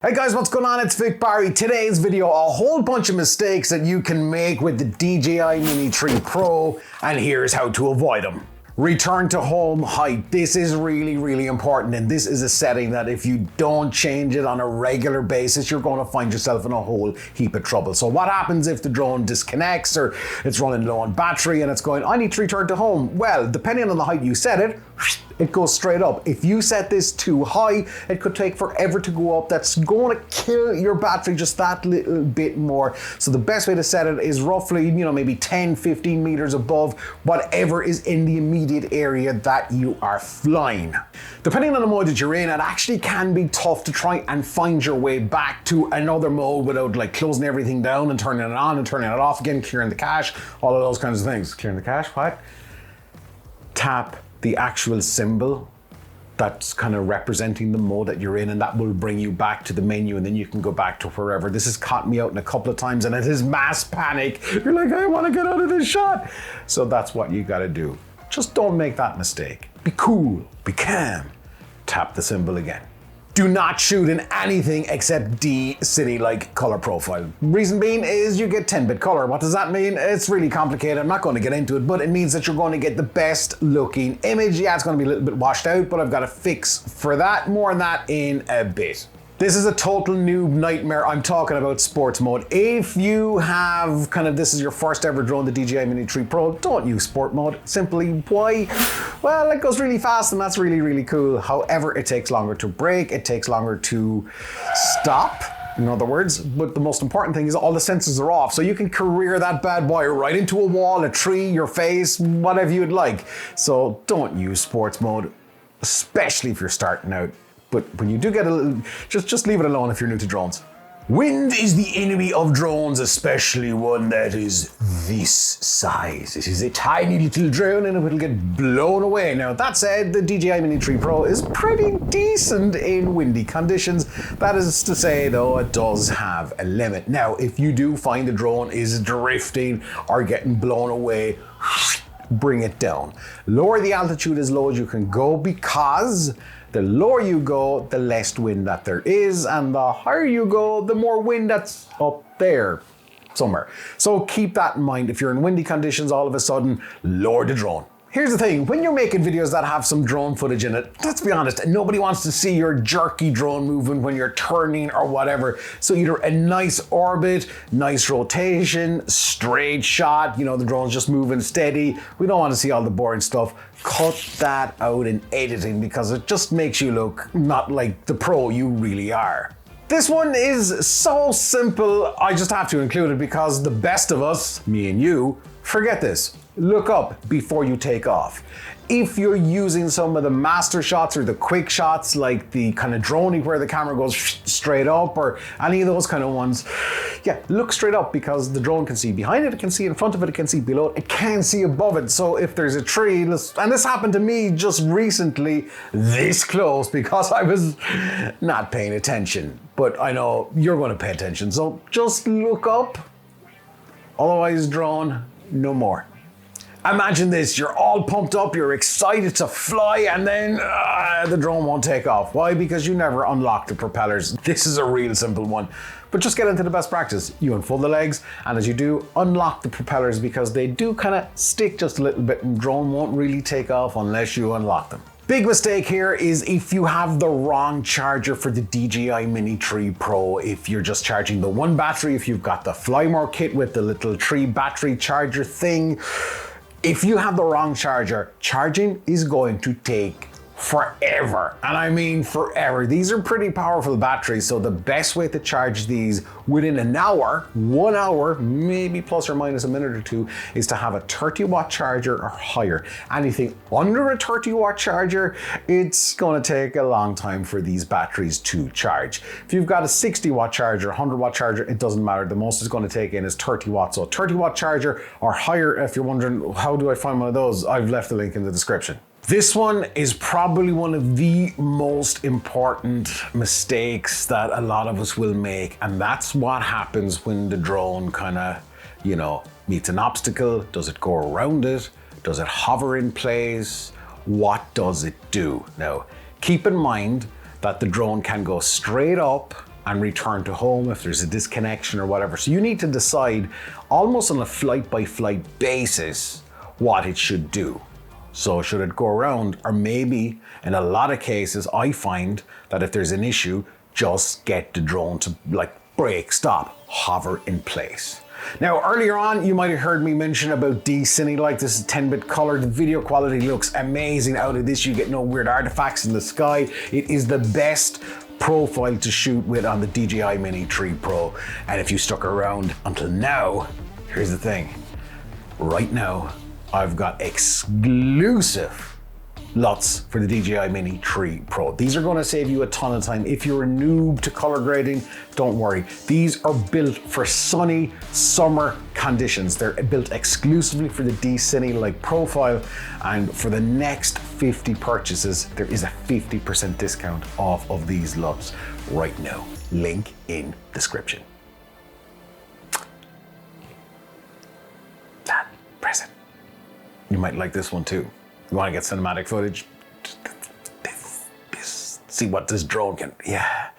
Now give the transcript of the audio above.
Hey guys, what's going on? It's Vic Barry. Today's video, a whole bunch of mistakes that you can make with the DJI Mini 3 Pro, and here's how to avoid them. Return to home height. This is really important, and this is a setting that if you don't change it on a regular basis, you're going to find yourself in a whole heap of trouble. So what happens if the drone disconnects or it's running low on battery and it's going, I need to return to home? Well, depending on the height you set it, it goes straight up. If you set this too high, it could take forever to go up. That's going to kill your battery just that little bit more. So the best way to set it is roughly, maybe 10, 15 meters above whatever is in the immediate area that you are flying. Depending on the mode that you're in, it actually can be tough to try and find your way back to another mode without like closing everything down and turning it on and turning it off again, clearing the cache, all of those kinds of things. Clearing the cache, what? Tap the actual symbol that's kind of representing the mode that you're in, and that will bring you back to the menu, and then you can go back to wherever. This has caught me out in a couple of times, and it is mass panic. You're like, I want to get out of this shot. So that's what you got to do. Just don't make that mistake. Be cool, be calm. Tap the symbol again. Do not shoot in anything except D Cinelike color profile. Reason being is you get 10-bit color. What does that mean? It's really complicated. I'm not going to get into it, but it means that you're going to get the best looking image. Yeah, it's going to be a little bit washed out, but I've got a fix for that. More on that in a bit. This is a total noob nightmare. I'm talking about sports mode. If you have this is your first ever drone, the DJI Mini 3 Pro, don't use sport mode. Simply, why? Well, it goes really fast and that's really cool. However, it takes longer to brake, it takes longer to stop, in other words, but the most important thing is all the sensors are off. So you can career that bad boy right into a wall, a tree, your face, whatever you'd like. So don't use sports mode, especially if you're starting out. But when you do get a little, just leave it alone if you're new to drones. Wind is the enemy of drones, especially one that is this size. It is a tiny little drone and it will get blown away. Now that said, the DJI Mini 3 Pro is pretty decent in windy conditions. That is to say though, it does have a limit. Now, if you do find the drone is drifting or getting blown away, bring it down. Lower the altitude as low as you can go, because the lower you go, the less wind that there is, and the higher you go, the more wind that's up there somewhere. So keep that in mind. If you're in windy conditions, all of a sudden, lower the drone. Here's the thing, when you're making videos that have some drone footage in it, let's be honest, nobody wants to see your jerky drone moving when you're turning or whatever. So either a nice orbit, nice rotation, straight shot, the drone's just moving steady. We don't want to see all the boring stuff. Cut that out in editing because it just makes you look not like the pro you really are. This one is so simple, I just have to include it because the best of us, me and you, forget this. Look up before you take off. If you're using some of the master shots or the quick shots, like the kind of droney where the camera goes straight up or any of those kind of ones, yeah, look straight up because the drone can see behind it, it can see in front of it, it can see below it, it can see above it. So if there's a tree, and this happened to me just recently, this close, because I was not paying attention. But I know you're going to pay attention, so just look up. Otherwise, drone, no more. Imagine this, you're all pumped up, you're excited to fly, and then the drone won't take off. Why? Because you never unlock the propellers. This is a real simple one. But just get into the best practice. You unfold the legs, and as you do, unlock the propellers because they do kind of stick just a little bit, and drone won't really take off unless you unlock them. Big mistake here is if you have the wrong charger for the DJI Mini 3 Pro. If you're just charging the one battery, if you've got the Fly More kit with the little 3 battery charger thing, if you have the wrong charger, charging is going to take forever. And I mean forever. These are pretty powerful batteries, so the best way to charge these within an hour, 1 hour, maybe plus or minus a minute or two, is to have a 30-watt charger or higher. Anything under a 30-watt charger, it's going to take a long time for these batteries to charge. If you've got a 60-watt charger, 100-watt charger, it doesn't matter. The most it's going to take in is 30 watts. So 30-watt charger or higher. If you're wondering, how do I find one of those? I've left the link in the description. This one is probably one of the most important mistakes that a lot of us will make, and that's what happens when the drone kind of, meets an obstacle. Does it go around it? Does it hover in place? What does it do? Now, keep in mind that the drone can go straight up and return to home if there's a disconnection or whatever. So you need to decide almost on a flight by flight basis what it should do. So should it go around, or maybe in a lot of cases, I find that if there's an issue, just get the drone to like brake, stop, hover in place. Now, earlier on, you might have heard me mention about D Cinelike. This is 10-bit color. The video quality looks amazing out of this. You get no weird artifacts in the sky. It is the best profile to shoot with on the DJI Mini 3 Pro. And if you stuck around until now, here's the thing. Right now, I've got exclusive LUTs for the DJI Mini 3 Pro. These are going to save you a ton of time. If you're a noob to color grading, don't worry. These are built for sunny summer conditions. They're built exclusively for the D Cinelike profile, and for the next 50 purchases, there is a 50% discount off of these LUTs right now. Link in description. That present. You might like this one too. You want to get cinematic footage? See what this drone can, yeah.